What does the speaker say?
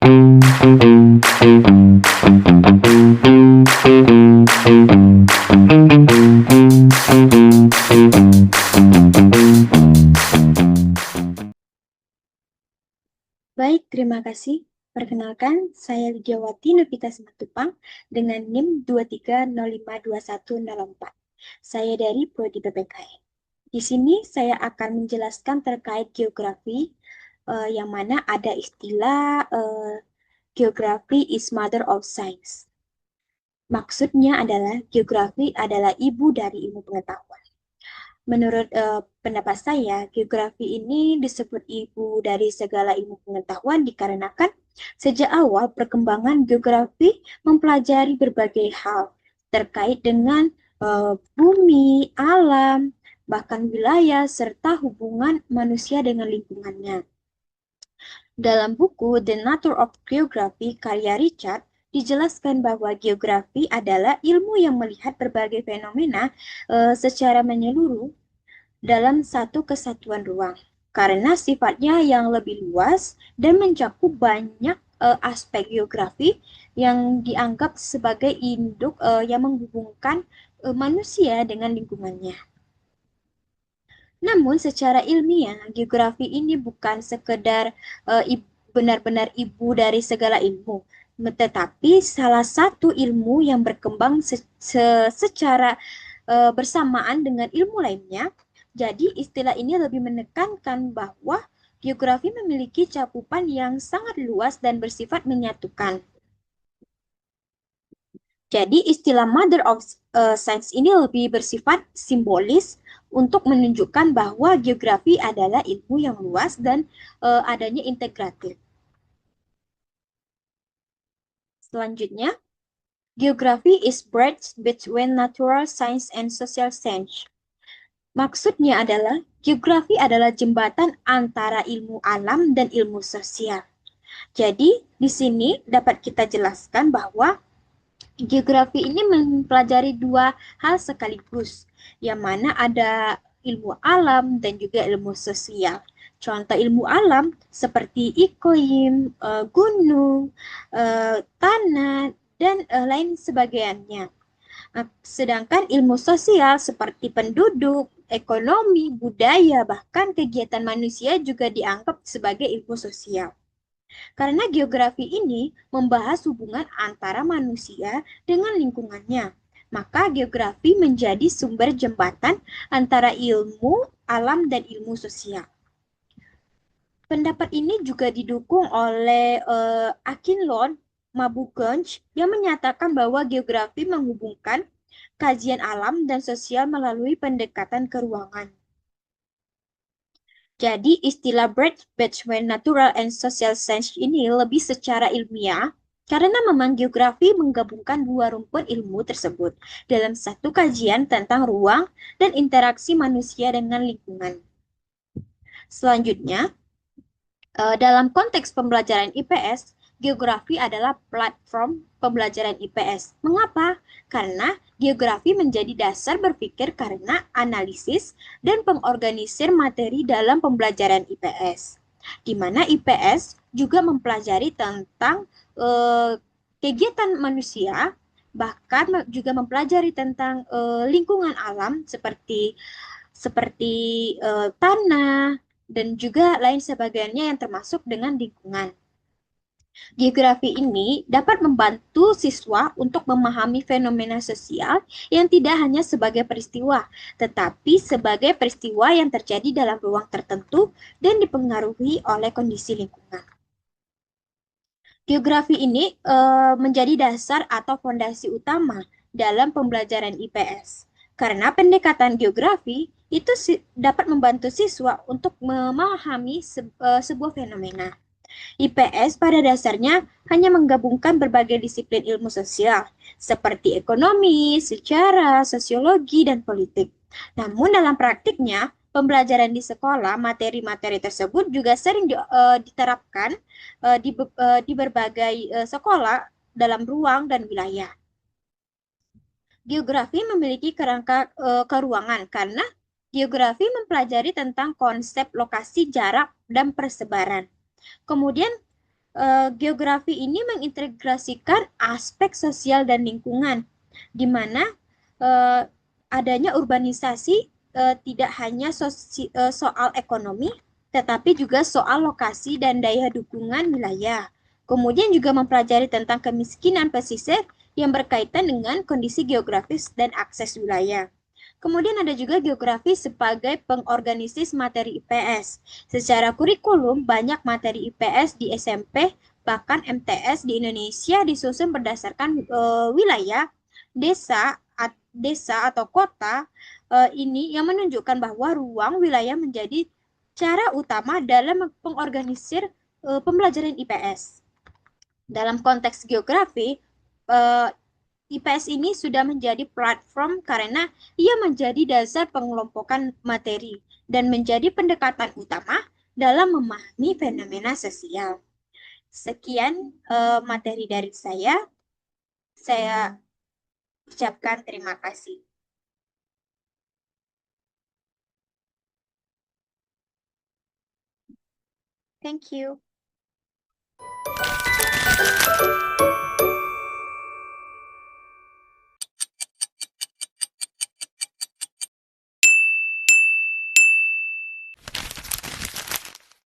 Baik, terima kasih. Perkenalkan, saya Lidiawati Novita Simatupang dengan NIM 23052104. Saya dari Prodi PPKN. Di sini saya akan menjelaskan terkait geografi, yang mana ada istilah geografi is mother of science. Maksudnya adalah geografi adalah ibu dari ilmu pengetahuan. Menurut pendapat saya, geografi ini disebut ibu dari segala ilmu pengetahuan dikarenakan sejak awal perkembangan geografi mempelajari berbagai hal terkait dengan bumi, alam, bahkan wilayah, serta hubungan manusia dengan lingkungannya. Dalam buku The Nature of Geography karya Richard, dijelaskan bahwa geografi adalah ilmu yang melihat berbagai fenomena secara menyeluruh dalam satu kesatuan ruang. Karena sifatnya yang lebih luas dan mencakup banyak aspek geografi yang dianggap sebagai induk yang menghubungkan manusia dengan lingkungannya. Namun secara ilmiah, geografi ini bukan sekedar benar-benar ibu dari segala ilmu, tetapi salah satu ilmu yang berkembang secara bersamaan dengan ilmu lainnya. Jadi istilah ini lebih menekankan bahwa geografi memiliki cakupan yang sangat luas dan bersifat menyatukan. Jadi istilah Mother of Science ini lebih bersifat simbolis untuk menunjukkan bahwa geografi adalah ilmu yang luas dan adanya integratif. Selanjutnya, geografi is bridge between natural science and social science. Maksudnya adalah geografi adalah jembatan antara ilmu alam dan ilmu sosial. Jadi, di sini dapat kita jelaskan bahwa geografi ini mempelajari dua hal sekaligus, yang mana ada ilmu alam dan juga ilmu sosial. Contoh ilmu alam seperti iklim, gunung, tanah, dan lain sebagainya. Sedangkan ilmu sosial seperti penduduk, ekonomi, budaya, bahkan kegiatan manusia juga dianggap sebagai ilmu sosial. Karena geografi ini membahas hubungan antara manusia dengan lingkungannya, maka geografi menjadi sumber jembatan antara ilmu alam dan ilmu sosial. Pendapat ini juga didukung oleh Akinlon Mabugonj yang menyatakan bahwa geografi menghubungkan kajian alam dan sosial melalui pendekatan keruangan. Jadi istilah bridge between natural and social science ini lebih secara ilmiah karena memang geografi menggabungkan dua rumpun ilmu tersebut dalam satu kajian tentang ruang dan interaksi manusia dengan lingkungan. Selanjutnya, dalam konteks pembelajaran IPS, geografi adalah platform pembelajaran IPS. Mengapa? Karena geografi menjadi dasar berpikir karena analisis dan pengorganisir materi dalam pembelajaran IPS. Di mana IPS juga mempelajari tentang kegiatan manusia, bahkan juga mempelajari tentang lingkungan alam seperti tanah, dan juga lain sebagainya yang termasuk dengan lingkungan. Geografi ini dapat membantu siswa untuk memahami fenomena sosial yang tidak hanya sebagai peristiwa, tetapi sebagai peristiwa yang terjadi dalam ruang tertentu dan dipengaruhi oleh kondisi lingkungan. Geografi ini menjadi dasar atau fondasi utama dalam pembelajaran IPS. Karena pendekatan geografi itu dapat membantu siswa untuk memahami sebuah fenomena. IPS pada dasarnya hanya menggabungkan berbagai disiplin ilmu sosial, seperti ekonomi, sejarah, sosiologi, dan politik. Namun dalam praktiknya, pembelajaran di sekolah, materi-materi tersebut juga sering diterapkan di berbagai sekolah dalam ruang dan wilayah. Geografi memiliki kerangka keruangan karena geografi mempelajari tentang konsep lokasi, jarak, dan persebaran. Kemudian Geografi ini mengintegrasikan aspek sosial dan lingkungan, di mana eh, adanya urbanisasi tidak hanya soal ekonomi, tetapi juga soal lokasi dan daya dukungan wilayah. Kemudian juga mempelajari tentang kemiskinan pesisir yang berkaitan dengan kondisi geografis dan akses wilayah. Kemudian ada juga geografi sebagai pengorganisis materi IPS. Secara kurikulum, banyak materi IPS di SMP, bahkan MTS di Indonesia disusun berdasarkan wilayah, desa atau kota ini yang menunjukkan bahwa ruang wilayah menjadi cara utama dalam pengorganisir pembelajaran IPS. Dalam konteks geografi, eh, IPS ini sudah menjadi platform karena ia menjadi dasar pengelompokan materi dan menjadi pendekatan utama dalam memahami fenomena sosial. Sekian materi dari saya. Saya ucapkan terima kasih. Thank you.